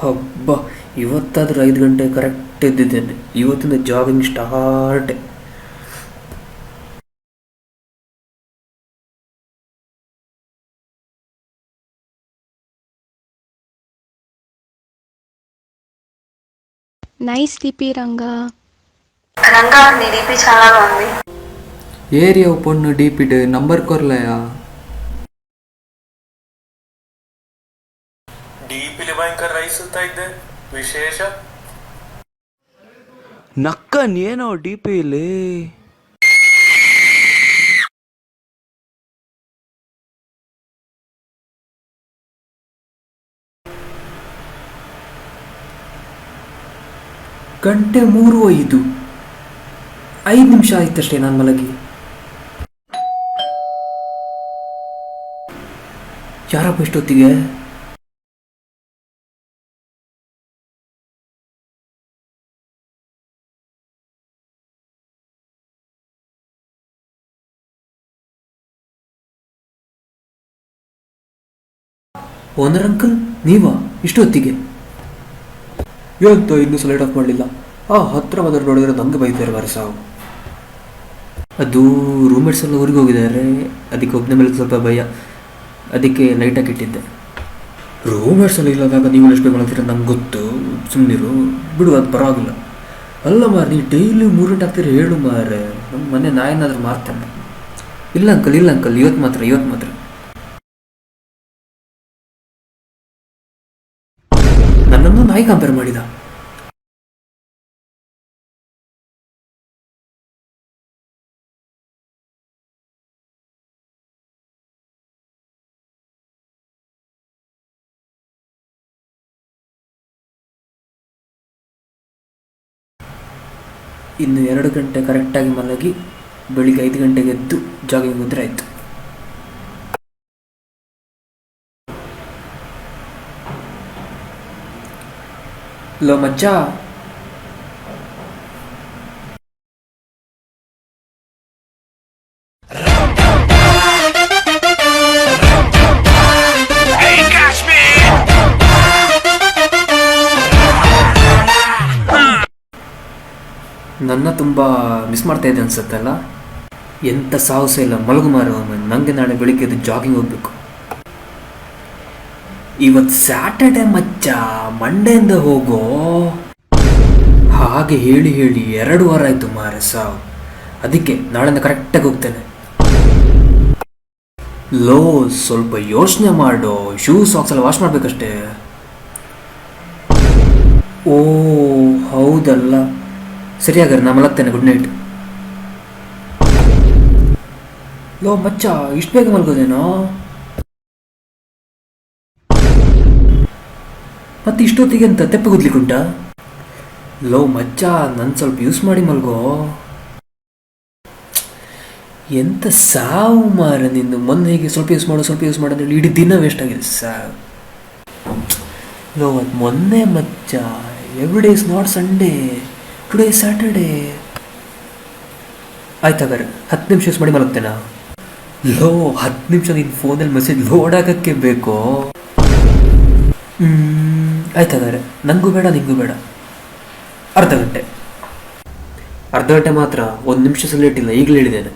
ಹಬ್ಬ, ಇವತ್ತಾದರೂ 5 ಗಂಟೆ ಕರೆಕ್ಟ್ ಎದ್ದಿದ್ದೇನೆ. ಇವತ್ತಿಂದ jogging start. Nice DP Ranga. Ranga నీ డిపి చాలా బాగుంది. ఏరియా పొన్ను డీపిడ్ నంబర్ కొరలయా ಡಿಪಿಲಿ ಭಯಂಕರ ರೈಸುತ್ತಾ ಇದ್ದೆ ವಿಶೇಷ. ನಕ್ಕನೇನೋ ಡಿಪಿಲಿ ಗಂಟೆ 3:05. 5 ನಿಮಿಷ ಆಯ್ತಷ್ಟೇ ನಾನು ಮಲಗಿ. ಯಾರಪ್ಪ ಇಷ್ಟೊತ್ತಿಗೆ? ಓನರ್ ಅಂಕಲ್, ನೀವಾ ಇಷ್ಟೊತ್ತಿಗೆ? ಎಂತ ಇನ್ನೂ ಲೈಟ್ ಆಫ್ ಮಾಡಲಿಲ್ಲ? ಹತ್ರ ಬಂದ್ರೆ ನೋಡಿದ್ರೆ ನಂಗೆ ಬೈತಾರೆ ಬಾರಿ ಸಾವು. ಅದು ರೂಮ್ಮೇಟ್ಸ್ ಎಲ್ಲ ಊರಿಗೆ ಹೋಗಿದ್ದಾರೆ, ಅದಕ್ಕೆ ಒಬ್ಬನೇ ಮೇಲೆ ಸ್ವಲ್ಪ ಭಯ, ಅದಕ್ಕೆ ಲೈಟಾಗಿ ಇಟ್ಟಿದ್ದೆ. ರೂಮ್ಮೇಟ್ಸ್ ಎಲ್ಲ ಇಲ್ಲದಾಗ ನೀವು ಎಷ್ಟು ಬೇಗ ನಂಗೆ ಗೊತ್ತು, ಸುಮ್ಮನಿರು ಬಿಡು, ಅದು ಪರವಾಗಿಲ್ಲ. ಅಲ್ಲ ಮಾರ, ನೀವು ಡೈಲಿ 3 ಗಂಟೆ ಆಗ್ತೀರಿ ಹೇಳು ಮಾರೆ, ನಮ್ಮ ಮನೆ ನಾಯೇನಾದ್ರೂ ಮಾರ್ತಾನೆ. ಇಲ್ಲ ಅಂಕಲ್, ಇವತ್ತು ಮಾತ್ರ. ನನ್ನನ್ನು ನಾಯಿ ಕಂಪೇರ್ ಮಾಡಿದ. ಇನ್ನು 2 ಗಂಟೆ ಕರೆಕ್ಟಾಗಿ ಮಲಗಿ ಬೆಳಿಗ್ಗೆ 5 ಗಂಟೆಗೆ ಎದ್ದು ಜಾಗಿಂಗ್ ಹೋದ್ರೆ ಆಯ್ತು. ಲೋ ಮಚ್ಚ, ನನ್ನ ತುಂಬ ಮಿಸ್ ಮಾಡ್ತಾ ಇದೆ ಅನ್ಸುತ್ತಲ್ಲ. ಎಂಥ ಸಾಹಸ ಇಲ್ಲ, ಮಲಗು ಮಾರುವ. ನನಗೆ ನಾಳೆ ಬೆಳಿಗ್ಗೆ ಎದ್ದು ಜಾಗಿಂಗ್ ಹೋಗ್ಬೇಕು. ಇವತ್ತು ಸ್ಯಾಟರ್ಡೆ ಮಚ್ಚ, ಮಂಡೆಯಿಂದ ಹೋಗೋ. ಹಾಗೆ ಹೇಳಿ 2 ವಾರ ಆಯ್ತು ಮಾರೆ ಸಾವು. ಅದಕ್ಕೆ ನಾಳೆಯಿಂದ ಕರೆಕ್ಟಾಗಿ ಹೋಗ್ತೇನೆ. ಲೋ, ಸ್ವಲ್ಪ ಯೋಚನೆ ಮಾಡೋ, ಶೂ ಸಾಕ್ಸ್ ಎಲ್ಲ ವಾಶ್ ಮಾಡ್ಬೇಕಷ್ಟೇ. ಓ ಹೌದಲ್ಲ, ಸರಿ ಹಾಗಾದ್ರೆ ನಾ ಮಲಗ್ತೇನೆ. Good night. ಲೋ ಮಚ್ಚ, ಇಷ್ಟು ಬೇಗ ಮಲ್ಗೋದೇನೋ? ಮತ್ತೆ ಇಷ್ಟೊತ್ತಿಗೆ ಅಂತ ತೆಪ್ಪಗುದ್ಲಿಕ್ಕುಂಟ? ಲೋ ಮಚ್ಚ, ನನ್ನ ಸ್ವಲ್ಪ ಯೂಸ್ ಮಾಡಿ ಮಲ್ಗೋ. ಎಂತ ಸಾವು ಮಾರ ನಿಂದು. ಮೊನ್ನೆ ಹೀಗೆ ಸ್ವಲ್ಪ ಯೂಸ್ ಮಾಡು ಅಂತೇಳಿ ಇಡೀ ದಿನ ವೇಸ್ಟ್ ಆಗಿದೆ ಸಾವು. ಲೋ ಅದು ಮೊನ್ನೆ ಮಚ್ಚ, every day is not Sunday, today Saturday. ಆಯ್ತಾಗಾರೆ 10 ನಿಮಿಷ ಯೂಸ್ ಮಾಡಿ ಮಲಗ್ತೇನಾ? ಲೋ 10 ನಿಮಿಷ ನಿನ್ನ ಫೋನಲ್ಲಿ ಮೆಸೇಜ್ ಲೋಡ್ ಆಗೋಕ್ಕೆ ಬೇಕೋ? ಆಯ್ತಾಗಾರೆ, ನನಗೂ ಬೇಡ ನಿಂಗೂ ಬೇಡ. ಅರ್ಧ ಗಂಟೆ ಮಾತ್ರ, 1 ನಿಮಿಷ ಲೇಟ್ ಇಲ್ಲ, ಈಗಲೇ ಹೇಳಿದ್ದೇನೆ.